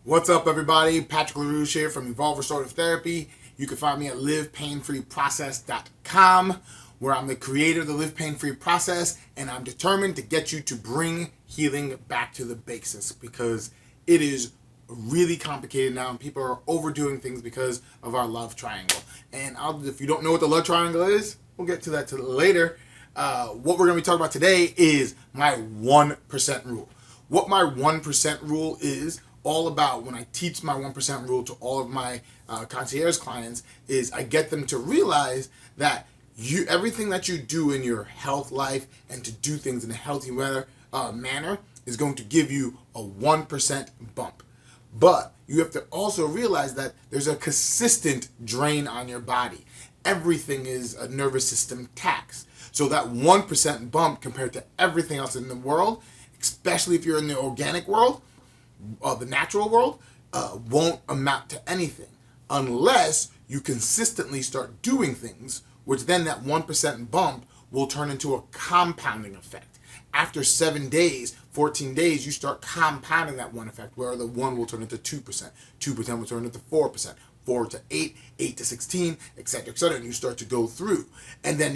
What's up, everybody? Patrick LaRouche here from Evolve Restorative Therapy. You can find me at livepainfreeprocess.com, where I'm the creator of the Live Pain Free Process, and I'm determined to get you to bring healing back to the basics because it is really complicated now, and people are overdoing things because of our love triangle. And if you don't know what the love triangle is, we'll get to that later. What we're going to be talking about today is my 1% rule. What my 1% rule is all about when I teach my 1% rule to all of my concierge clients is I get them to realize that everything that you do in your health life and to do things in a healthy manner is going to give you a 1% bump. But you have to also realize that there's a consistent drain on your body. Everything is a nervous system tax. So that 1% bump compared to everything else in the world, especially if you're in the organic world, the natural world, won't amount to anything unless you consistently start doing things, which then that 1% bump will turn into a compounding effect. After 7 days, 14 days, you start compounding that one effect where the 1 will turn into 2%, 2% will turn into 4%, 4 to 8, 8 to 16, etc., and you start to go through. And then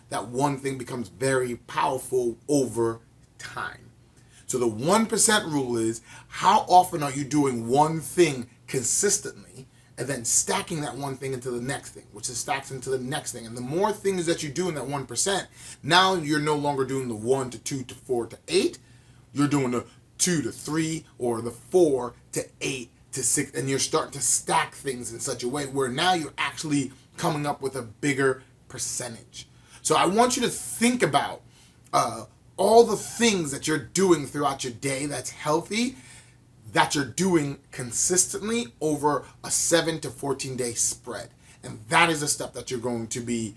that one thing becomes very powerful over time. So the 1% rule is how often are you doing one thing consistently and then stacking that one thing into the next thing, which is stacks into the next thing. And the more things that you do in that 1%, now you're no longer doing the 1 to 2 to 4 to 8. You're doing the 2 to 3 or the 4 to 8 to 6. And you're starting to stack things in such a way where now you're actually coming up with a bigger percentage. So I want you to think about all the things that you're doing throughout your day that's healthy, that you're doing consistently over a 7 to 14 day spread. And that is a step that you're going to be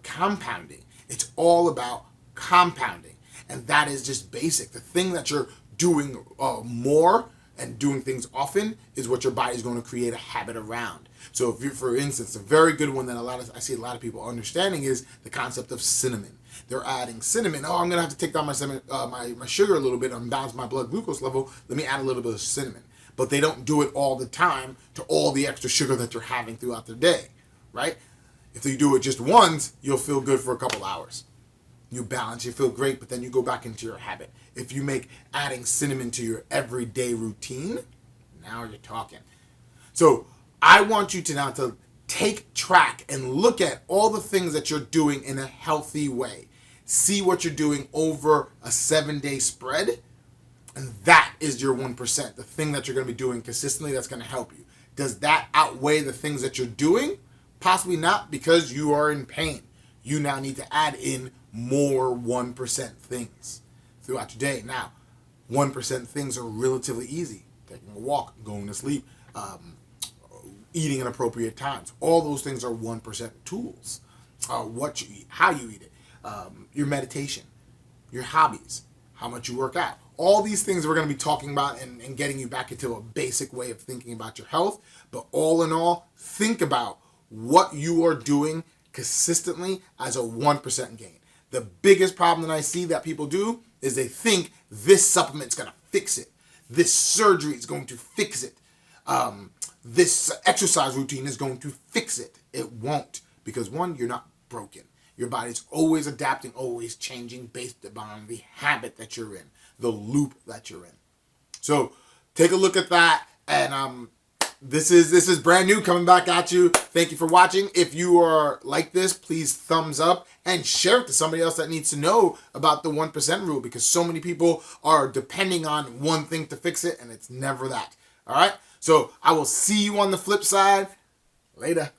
compounding. It's all about compounding. And that is just basic. The thing that you're doing more and doing things often is what your body's going to create a habit around. So if you, for instance, a very good one that I see a lot of people understanding is the concept of cinnamon. They're adding cinnamon. Oh, I'm going to have to take down my sugar a little bit. I'm down to my blood glucose level. Let me add a little bit of cinnamon. But they don't do it all the time to all the extra sugar that you're having throughout the day, right? If you do it just once, you'll feel good for a couple hours. You balance, you feel great, but then you go back into your habit. If you make adding cinnamon to your everyday routine, now you're talking. So I want you to now to take track and look at all the things that you're doing in a healthy way. See what you're doing over a 7-day spread, and that is your 1%, the thing that you're going to be doing consistently that's going to help you. Does that outweigh the things that you're doing? Possibly not, because you are in pain. You now need to add in more 1% things throughout your day. Now, 1% things are relatively easy. Taking a walk, going to sleep, eating at appropriate times. All those things are 1% tools. What you eat, how you eat it, your meditation, your hobbies, how much you work out. All these things we're going to be talking about and getting you back into a basic way of thinking about your health. But all in all, think about what you are doing consistently as a 1% gain. The biggest problem that I see that people do is they think this supplement's going to fix it. This surgery is going to fix it. This exercise routine is going to fix it. It won't, because one, you're not broken. Your body's always adapting, always changing based upon the habit that you're in, the loop that you're in. So take a look at that, and this is brand new, coming back at you. Thank you for watching. If you are like this, please thumbs up and share it to somebody else that needs to know about the 1% rule, because so many people are depending on one thing to fix it, and it's never that. All right? So I will see you on the flip side. Later.